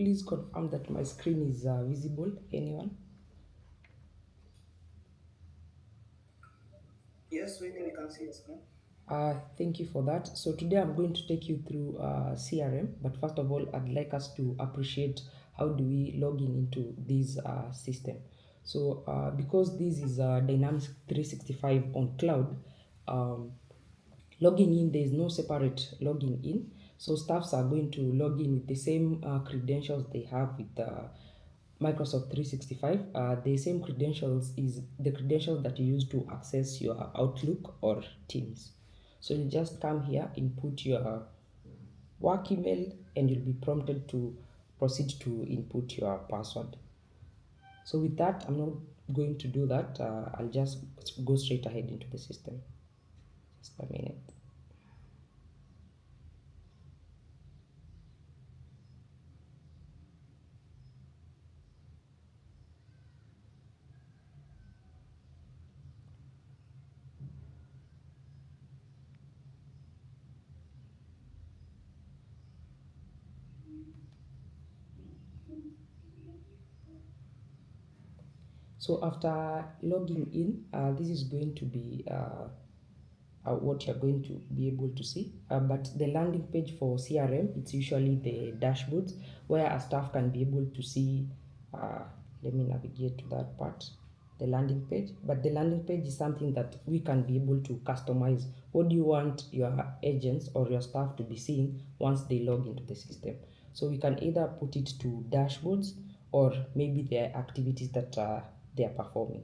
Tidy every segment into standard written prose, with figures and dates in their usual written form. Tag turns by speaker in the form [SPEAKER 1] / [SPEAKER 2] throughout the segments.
[SPEAKER 1] please confirm that my screen is visible? Anyone?
[SPEAKER 2] Yes, we can see your screen.
[SPEAKER 1] Thank you for that. So today I'm going to take you through CRM, but first of all, I'd like us to appreciate how do we log in into this system. So because this is Dynamics 365 on cloud, um, logging in, there is no separate logging in. So staffs are going to log in with the same credentials they have with Microsoft 365. The same credentials is the credentials that you use to access your Outlook or Teams. So you just come here, input your work email, and you'll be prompted to proceed to input your password. So with that, I'm not going to do that. I'll just go straight ahead into the system. Just a minute. So after logging in, this is going to be what you're going to be able to see. But the landing page for CRM, it's usually the dashboards where a staff can be able to see. Uh, Let me navigate to that part, the landing page. But the landing page is something that we can be able to customize. What do you want your agents or your staff to be seeing once they log into the system? So we can either put it to dashboards or maybe their activities that they are performing.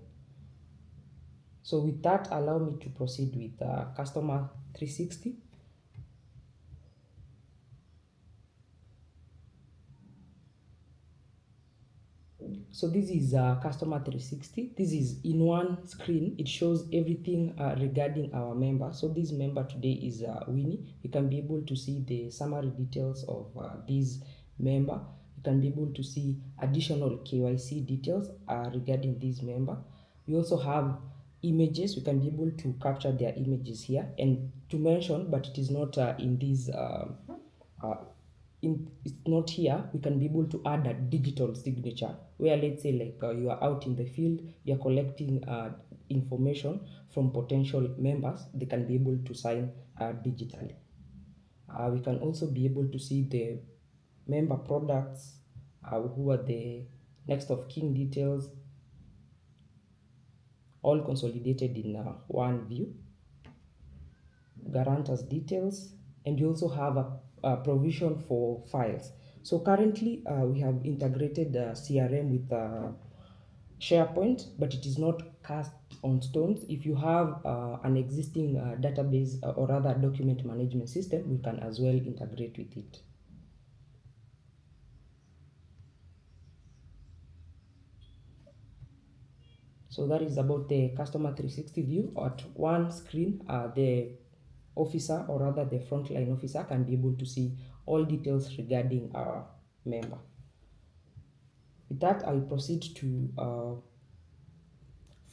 [SPEAKER 1] So with that, allow me to proceed with customer 360. So this is customer 360. This is in one screen. It shows everything regarding our member. So this member today is Winnie. You can be able to see the summary details of this member. You can be able to see additional KYC details regarding this member. We also have images. We can be able to capture their images here and to mention, but it is not in this uh, it's not here. We can be able to add a digital signature where, let's say, like you are out in the field, you are collecting information from potential members. They can be able to sign digitally. We can also be able to see the member products, who are the next of kin details, all consolidated in one view, guarantors details, and you also have a provision for files. So currently we have integrated CRM with SharePoint, but it is not cast on stones. If you have an existing database or other document management system, we can as well integrate with it. So that is about the customer 360 view. At one screen, the officer or rather the frontline officer can be able to see all details regarding our member. With that, I'll proceed to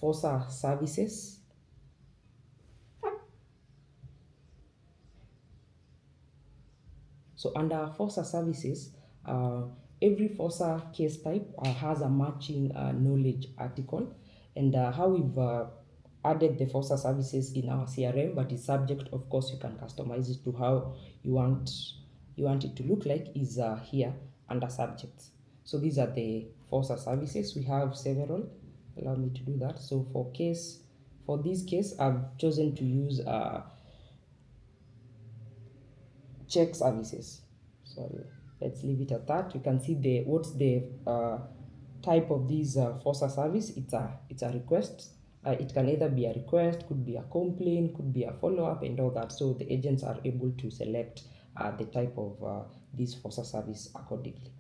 [SPEAKER 1] FOSA services. So under FOSA services, uh, every FOSA case type has a matching knowledge article, and how we've added the FOSA services in our CRM, but it's subject, of course, you can customize it to how you want it to look like, is here under subjects. So these are the FOSA services. We have several. Allow me to do that. So for this case, I've chosen to use check services. Sorry, let's leave it at that. You can see what's the type of this FOSA service. It's a request. It can either be a request, could be a complaint, could be a follow-up, and all that. So the agents are able to select the type of this FOSA service accordingly.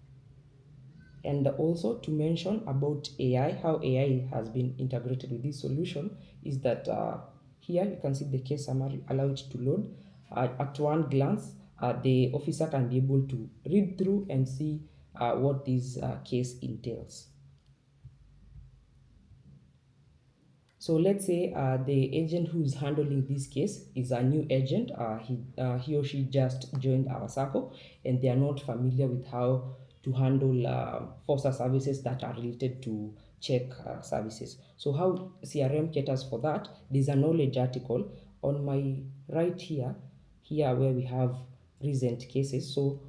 [SPEAKER 1] And also to mention about AI, how AI has been integrated with this solution is that here you can see the case summary, allow it to load. At one glance, the officer can be able to read through and see what this case entails. So let's say the agent who is handling this case is a new agent. He or she just joined our Sacco and they are not familiar with how to handle FOSA services that are related to check services. So how CRM caters for that, there's a knowledge article on my right here where we have recent cases. So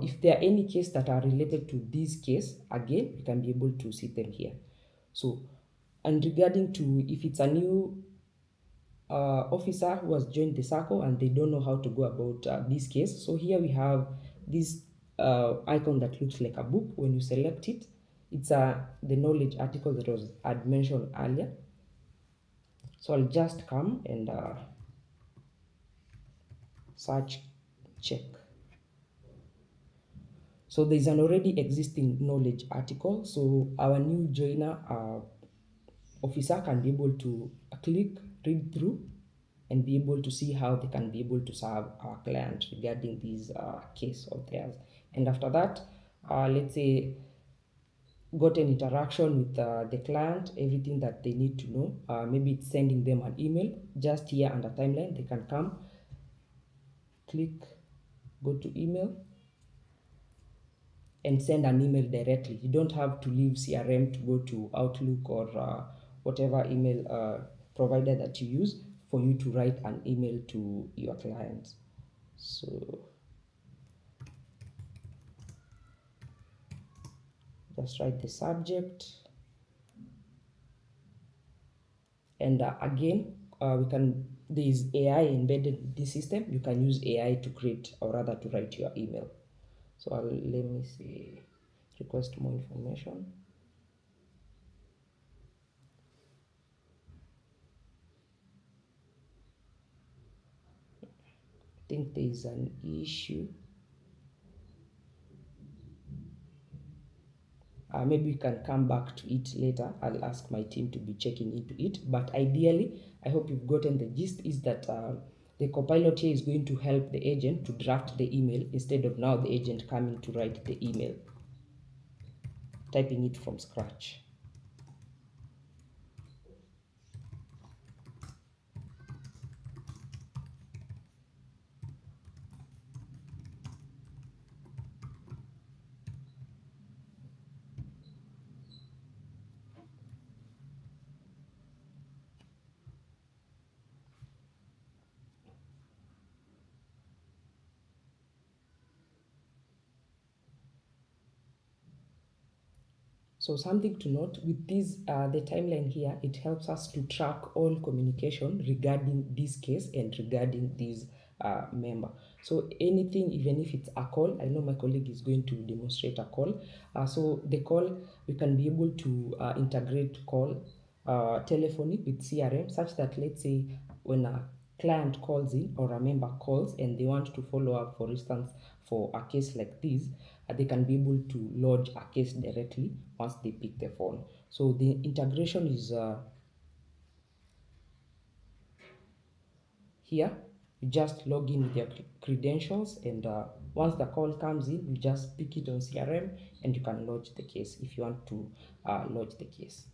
[SPEAKER 1] if there are any cases that are related to this case, again, we can be able to see them here. So, and regarding to if it's a new officer who has joined the Sacco and they don't know how to go about this case. So here we have this icon that looks like a book. When you select it, it's the knowledge article that was I'd mentioned earlier. So I'll just come and search check. So there's an already existing knowledge article. So our new joiner officer can be able to click, read through, and be able to see how they can be able to serve our client regarding this case of theirs. And after that, let's say got an interaction with the client, everything that they need to know. Maybe it's sending them an email. Just here under timeline, they can come, click, go to email, and send an email directly. You don't have to leave CRM to go to Outlook or whatever email provider that you use for you to write an email to your clients. So just write the subject, and again we can, there is AI embedded in this system. You can use AI to create or rather to write your email. So let me see, request more information. I think there is an issue. Maybe we can come back to it later. I'll ask my team to be checking into it. But ideally, I hope you've gotten the gist is that the copilot here is going to help the agent to draft the email instead of now the agent coming to write the email, typing it from scratch. So something to note with this, the timeline here, it helps us to track all communication regarding this case and regarding this member. So anything, even if it's a call, I know my colleague is going to demonstrate a call. So the call, we can be able to integrate call telephony with CRM such that, let's say, when a client calls in or a member calls and they want to follow up, for instance, for a case like this, they can be able to lodge a case directly once they pick the phone. So the integration is here. You just log in with your credentials, and once the call comes in, you just pick it on CRM and you can lodge the case if you want to lodge the case.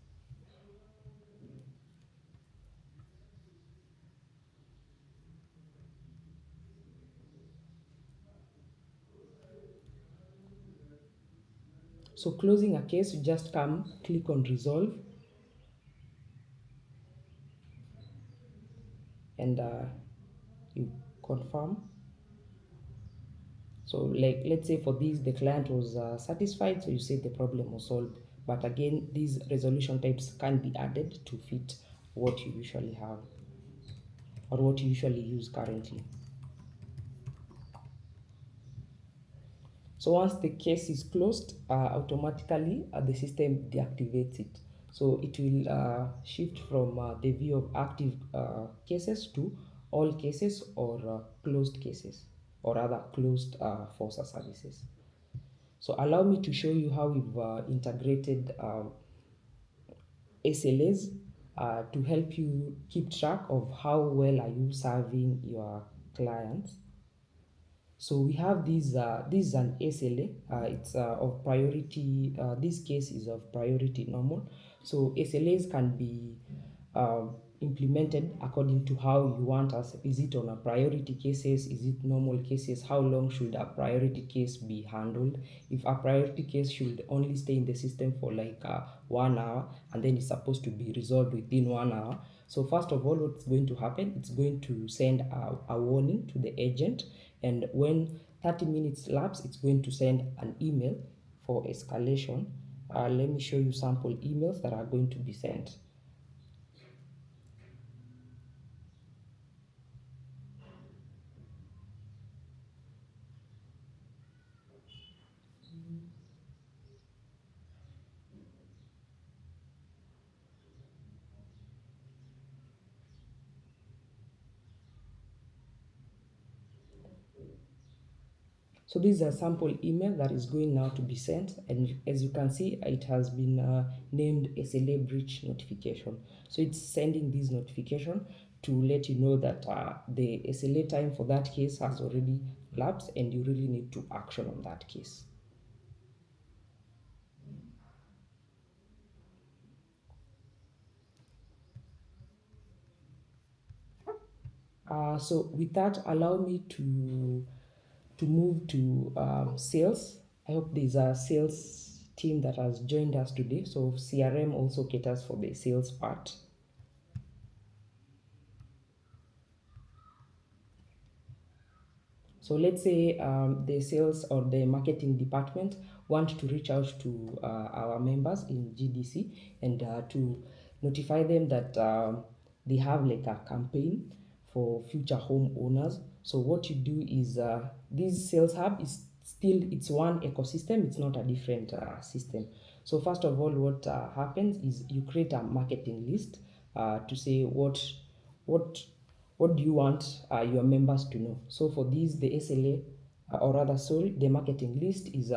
[SPEAKER 1] So closing a case, you just come, click on resolve, and you confirm. So like, let's say for this, the client was satisfied, so you say the problem was solved. But again, these resolution types can be added to fit what you usually have or what you usually use currently. So once the case is closed, automatically the system deactivates it. So it will shift from the view of active cases to all cases or closed cases, or rather closed FOSA services. So allow me to show you how we've integrated SLAs to help you keep track of how well are you serving your clients. So we have this is an SLA. It's of priority. This case is of priority normal. So SLAs can be implemented according to how you want us. Is it on a priority cases? Is it normal cases? How long should a priority case be handled? If a priority case should only stay in the system for like 1 hour and then it's supposed to be resolved within 1 hour. So first of all, what's going to happen? It's going to send a warning to the agent, and when 30 minutes lapse, it's going to send an email for escalation. Let me show you sample emails that are going to be sent. So this is a sample email that is going now to be sent, and as you can see, it has been named SLA breach notification. So it's sending this notification to let you know that the SLA time for that case has already lapsed and you really need to action on that case. So with that, allow me to move to sales. I hope there's a sales team that has joined us today. So CRM also caters for the sales part. So let's say the sales or the marketing department want to reach out to our members in GDC and to notify them that they have like a campaign for future homeowners. So what you do is this sales hub is still, it's one ecosystem, it's not a different system. So first of all, what happens is you create a marketing list to say what what do you want your members to know. So for this, the SLA, or rather, sorry, the marketing list is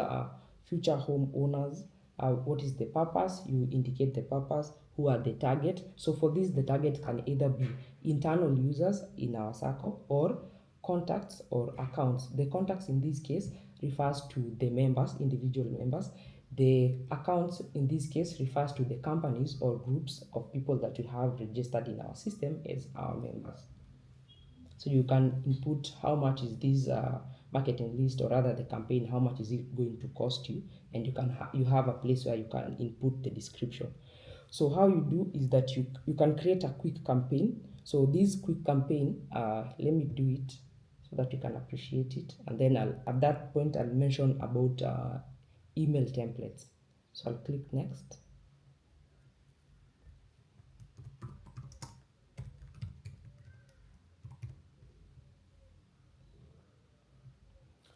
[SPEAKER 1] future homeowners. What is the purpose? You indicate the purpose. Who are the target? So for this, the target can either be internal users in our Sacco or contacts or accounts. The contacts in this case refers to the members, individual members. The accounts in this case refers to the companies or groups of people that we have registered in our system as our members. So you can input how much is this marketing list, or rather the campaign, how much is it going to cost you, and you have a place where you can input the description. So how you do is that you can create a quick campaign. So this quick campaign, let me do it so that you can appreciate it, and then at that point I'll mention about email templates. So I'll click next.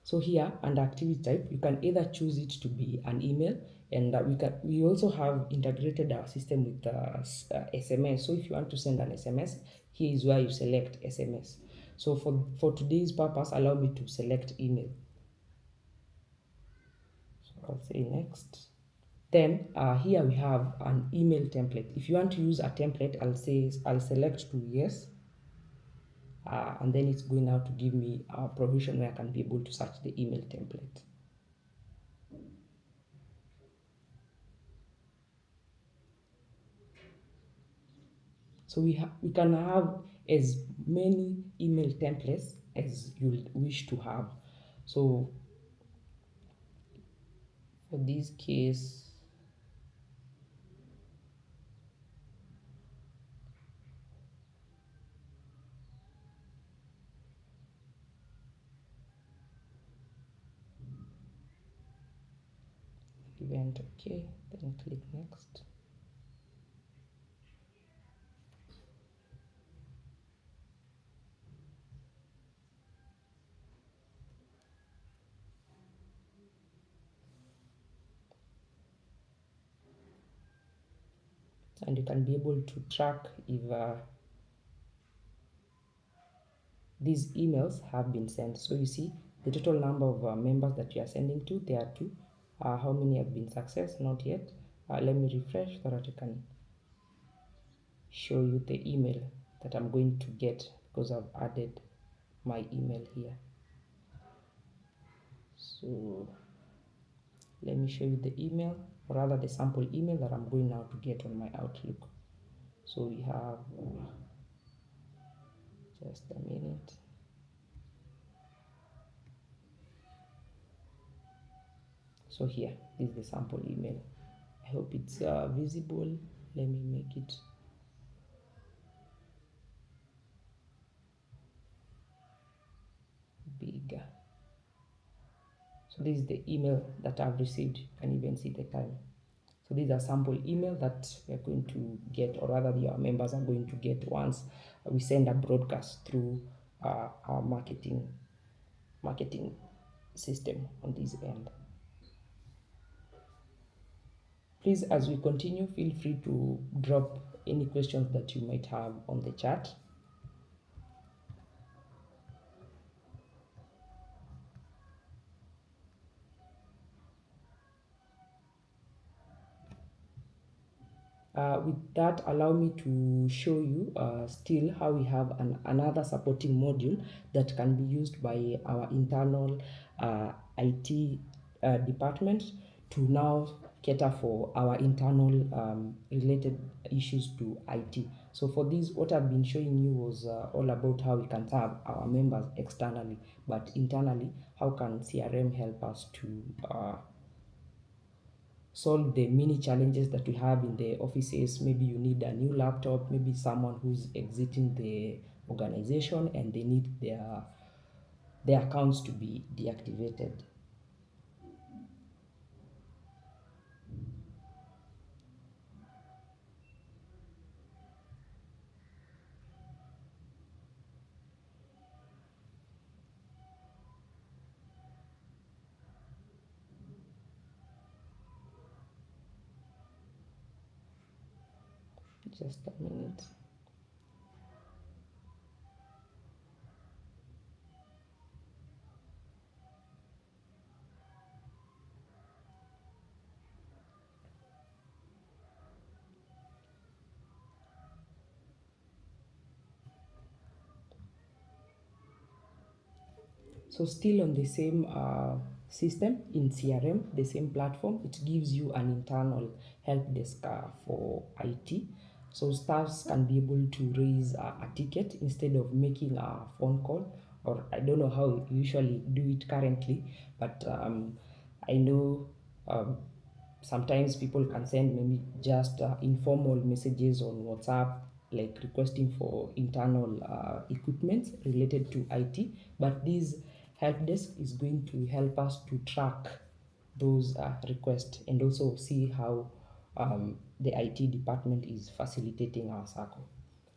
[SPEAKER 1] So here under activity type, you can either choose it to be an email, and we also have integrated our system with SMS. So if you want to send an SMS, here is where you select SMS. So for today's purpose, allow me to select email. So I'll say next. Then here we have an email template. If you want to use a template, I'll select to yes. And then it's going now to give me a provision where I can be able to search the email template. So we can have as many email templates as you wish to have. So for this case, event, okay, then click next. And you can be able to track if these emails have been sent. So you see the total number of members that you are sending to, there are two. How many have been success? Not yet. Let me refresh so that I can show you the email that I'm going to get, because I've added my email here. So let me show you the email, or rather the sample email that I'm going now to get on my Outlook. So we have just a minute. So here is the sample email. I hope it's visible. Let me make it bigger. So this is the email that I've received. You can even see the time. So these are sample email that we are going to get, or rather your members are going to get once we send a broadcast through our marketing system on this end. Please, as we continue, feel free to drop any questions that you might have on the chat. With that, allow me to show you still how we have another supporting module that can be used by our internal IT department to now cater for our internal related issues to IT. So for this, what I've been showing you was all about how we can serve our members externally, but internally, how can CRM help us to solve the many challenges that we have in the offices. Maybe you need a new laptop, maybe someone who's exiting the organization and they need their accounts to be deactivated. Just a minute. So still on the same system in CRM, the same platform, it gives you an internal help desk for IT. So staffs can be able to raise a ticket instead of making a phone call, or I don't know how you usually do it currently, but I know sometimes people can send maybe just informal messages on WhatsApp, like requesting for internal equipment related to IT. But this help desk is going to help us to track those requests and also see how the IT department is facilitating our Sacco.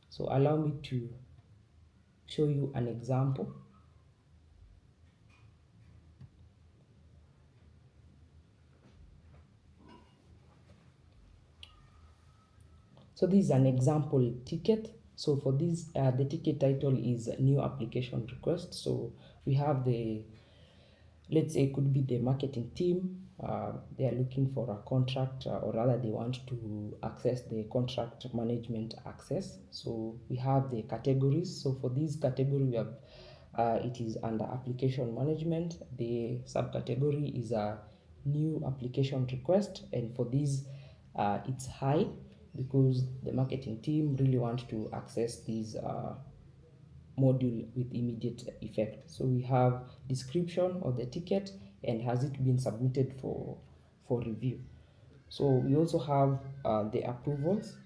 [SPEAKER 1] So allow me to show you an example. So this is an example ticket. So for this, the ticket title is new application request. So we have let's say it could be the marketing team. They are looking for a contract, or rather they want to access the contract management access. So we have the categories. So for this category, we have it is under application management. The subcategory is a new application request, and for this, it's high because the marketing team really want to access these module with immediate effect. So we have description of the ticket and has it been submitted for review. So we also have the approvals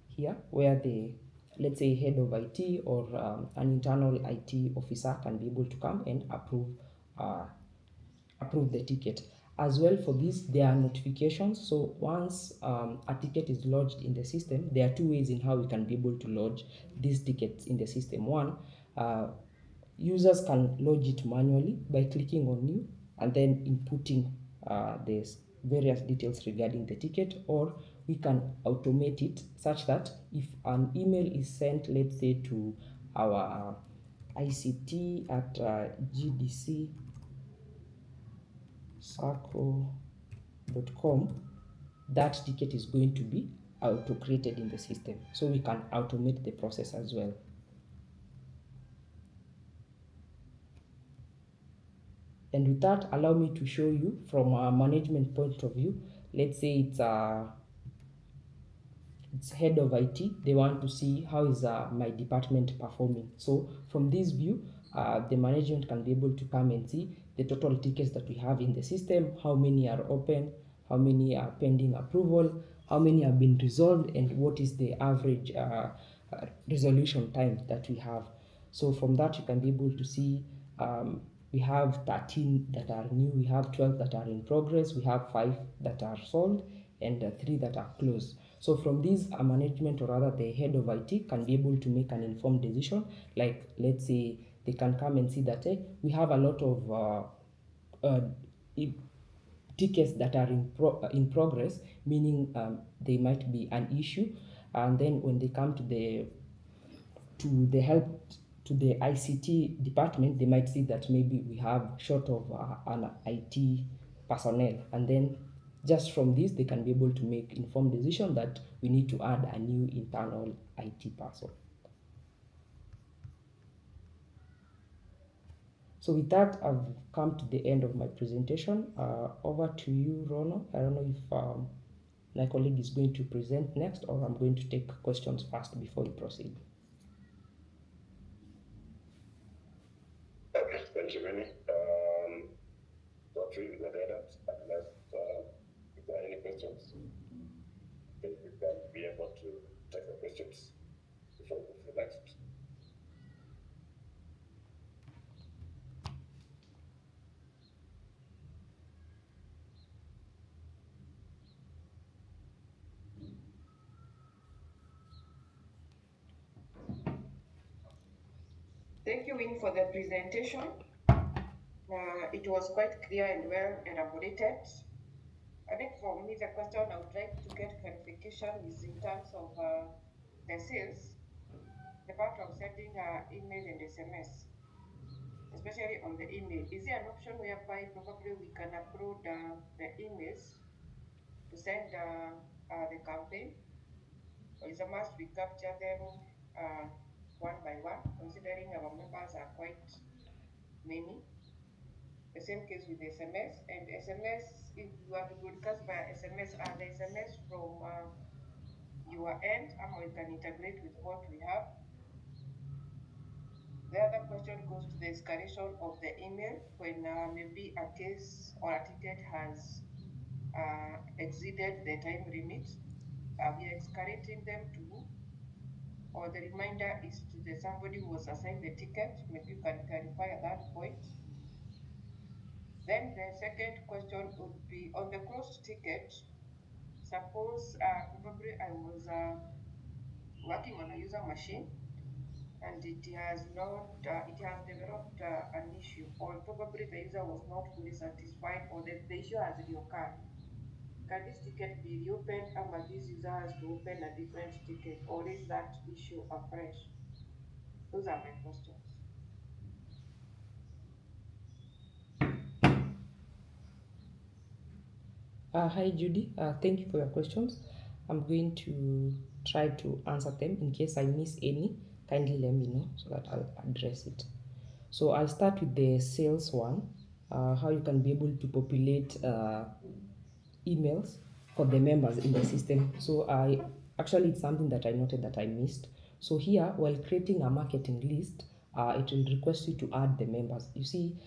[SPEAKER 1] here where the, let's say, head of IT or an internal IT officer can be able to come and uh, approve the ticket. As well for this, there are notifications. So once a ticket is lodged in the system, there are two ways in how we can be able to lodge these tickets in the system. One, uh, users can lodge it manually by clicking on new and then inputting the various details regarding the ticket, or we can automate it such that if an email is sent, let's say to our ICT at GDC Sacco.com, that ticket is going to be auto created in the system. So we can automate the process as well. And with that, allow me to show you from a management point of view. Let's say it's head of IT. They want to see how is my department performing. So from this view, the management can be able to come and see the total tickets that we have in the system, how many are open, how many are pending approval, how many have been resolved, and what is the average resolution time that we have. So from that, you can be able to see we have 13 that are new, we have 12 that are in progress, we have 5 that are solved, and 3 that are closed. So from this, a management or rather the head of IT can be able to make an informed decision. Like let's say they can come and see that we have a lot of uh, tickets that are in progress, meaning they might be an issue, and then when they come to the help to the ICT department, they might see that maybe we have short of an IT personnel, and then just from this they can be able to make informed decision that we need to add a new internal IT person. So with that, I've come to the end of my presentation. Over to you, Rono. I don't know if my colleague is going to present next, or I'm going to take questions first before we proceed.
[SPEAKER 3] Okay, thank you, Vinny. Go through the data unless if there are any questions, then we can be able to take the questions before we move to the next.
[SPEAKER 2] Thank you, Win, for the presentation. It was quite clear and well elaborated. I think for me, the question I would like to get clarification is in terms of the sales, the part of sending email and SMS, especially on the email. Is there an option whereby probably we can upload the emails to send the campaign? Or is a must we capture them one by one, considering our members are quite many? The same case with SMS. And SMS, if you are to broadcast via SMS, are the SMS from your end, or you can integrate with what we have? The other question goes to the escalation of the email when maybe a case or a ticket has exceeded the time limit. We are escalating them to who? Or the reminder is to the somebody who was assigned the ticket. Maybe you can clarify at that point. Then the second question would be on the closed ticket. Suppose probably I was working on a user machine and it has not, it has developed an issue, or probably the user was not fully satisfied, or the issue has reoccurred. Can this ticket be reopened, or this user has to open a different ticket, or is that issue afresh? Those are my questions.
[SPEAKER 1] Hi Judy, thank you for your questions. I'm going to try to answer them. In case I miss any, kindly let me know so that I'll address it. So I'll start with the sales one, how you can be able to populate emails for the members in the system. So it's something that I noted that I missed. So here, while creating a marketing list, it will request you to add the members. You see,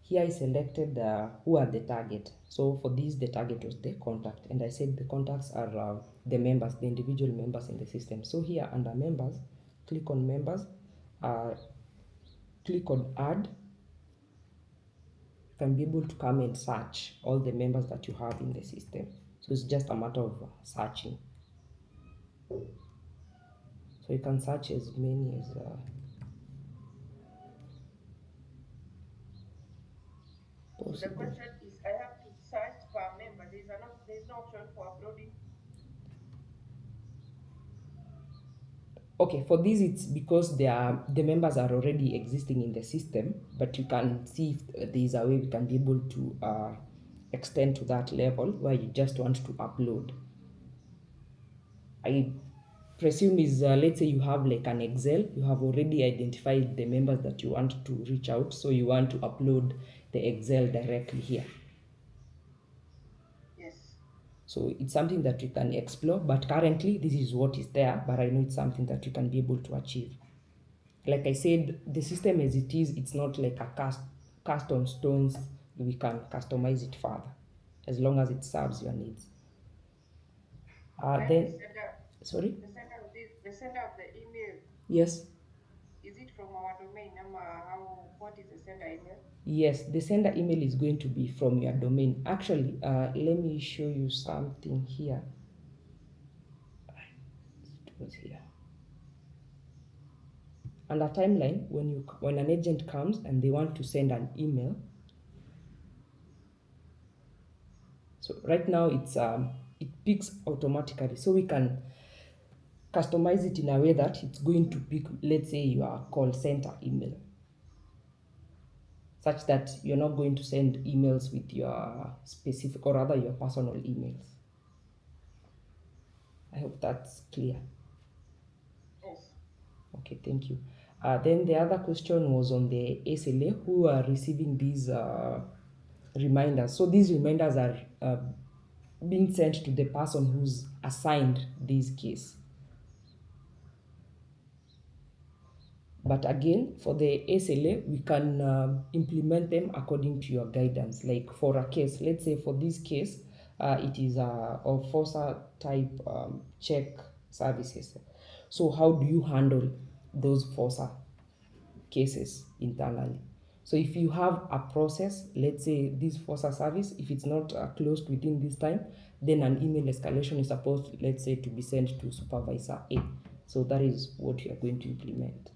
[SPEAKER 1] here I selected who are the target. So for this, the target was the contact, and I said the contacts are the members, the individual members in the system. So here under members, click on members, uh, click on add. You can be able to come and search all the members that you have in the system. So it's just a matter of searching. So you can search as many as
[SPEAKER 2] So the
[SPEAKER 1] possible.
[SPEAKER 2] question is, I have to search per member. There's no option for uploading.
[SPEAKER 1] Okay, for this it's because the members are already existing in the system, but you can see if there is a way we can be able to extend to that level where you just want to upload. I presume is let's say you have like an Excel, you have already identified the members that you want to reach out, so you want to upload the Excel directly here.
[SPEAKER 2] Yes.
[SPEAKER 1] So it's something that we can explore, but currently this is what is there, but I know it's something that we can be able to achieve. Like I said, the system as it is, it's not like a cast on stones. We can customize it further as long as it serves your needs.
[SPEAKER 2] Then
[SPEAKER 1] Then, sorry?
[SPEAKER 2] the sender of the email,
[SPEAKER 1] Yes.
[SPEAKER 2] is it from our domain? What is the sender email?
[SPEAKER 1] Yes, the sender email is going to be from your domain. Actually, let me show you something here. It was here. Under timeline, when an agent comes and they want to send an email, so right now it picks automatically, so we can customize it in a way that it's going to pick, let's say, your call center email, such that you're not going to send emails with your specific or rather your personal emails. I hope that's clear.
[SPEAKER 2] Yes.
[SPEAKER 1] Okay, thank you. Then the other question was on the SLA who are receiving these reminders. So these reminders are being sent to the person who's assigned this case. But again, for the SLA, we can implement them according to your guidance. Like for a case, let's say for this case, it is a FOSA type check services. So how do you handle those FOSA cases internally? So if you have a process, let's say this FOSA service, if it's not closed within this time, then an email escalation is supposed, let's say, to be sent to supervisor A. So that is what you are going to implement.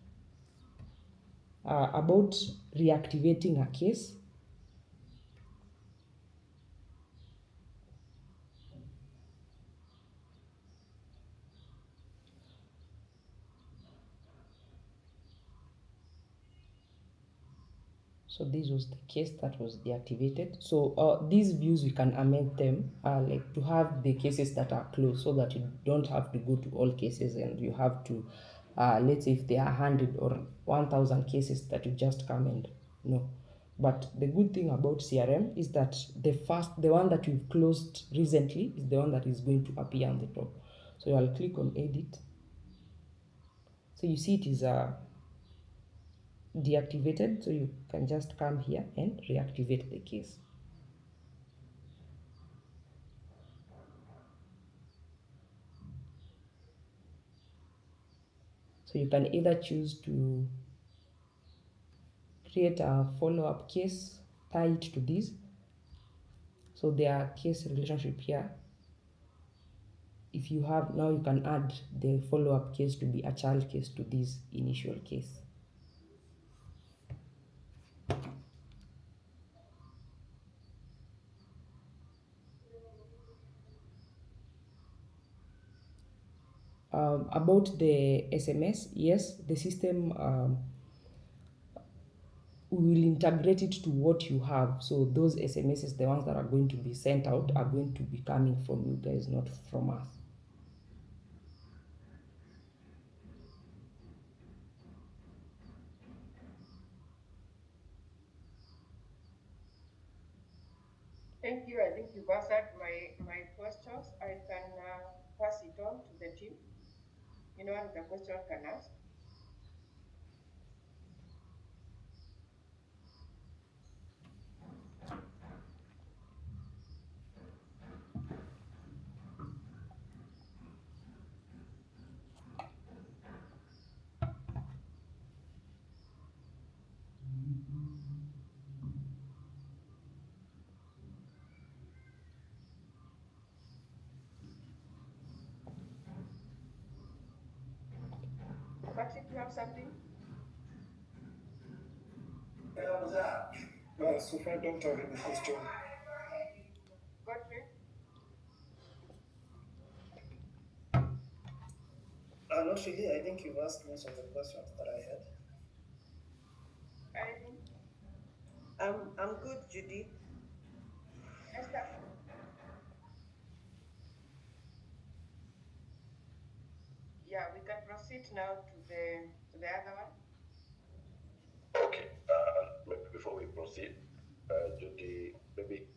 [SPEAKER 1] About reactivating a case, so this was the case that was deactivated. So these views we can amend them, like to have the cases that are closed, so that you don't have to go to all cases and you have to, let's say if there are 100 or 1000 cases that you just come and no. But the good thing about CRM is that the one that you've closed recently is the one that is going to appear on the top. So I'll click on edit. So you see it is deactivated, so you can just come here and reactivate the case. So you can either choose to create a follow-up case, tie it to this. So their case relationship here. If you have, now you can add the follow-up case to be a child case to this initial case. About the SMS, yes, the system will integrate it to what you have. So those SMSs, the ones that are going to be sent out, are going to be coming from you guys, not from us.
[SPEAKER 2] Thank you. I think you've answered my questions. I can pass it on to the team. Anyone with a question can ask. Patrick, you have something?
[SPEAKER 4] So far, I don't have any question.
[SPEAKER 2] Godfrey?
[SPEAKER 4] Not really. I think you've asked most of the questions that I had.
[SPEAKER 2] Anything?
[SPEAKER 5] I'm good, Judy.
[SPEAKER 2] Esther? Yeah, we can proceed now to the other one.
[SPEAKER 3] Okay. Maybe before we proceed, Judy, maybe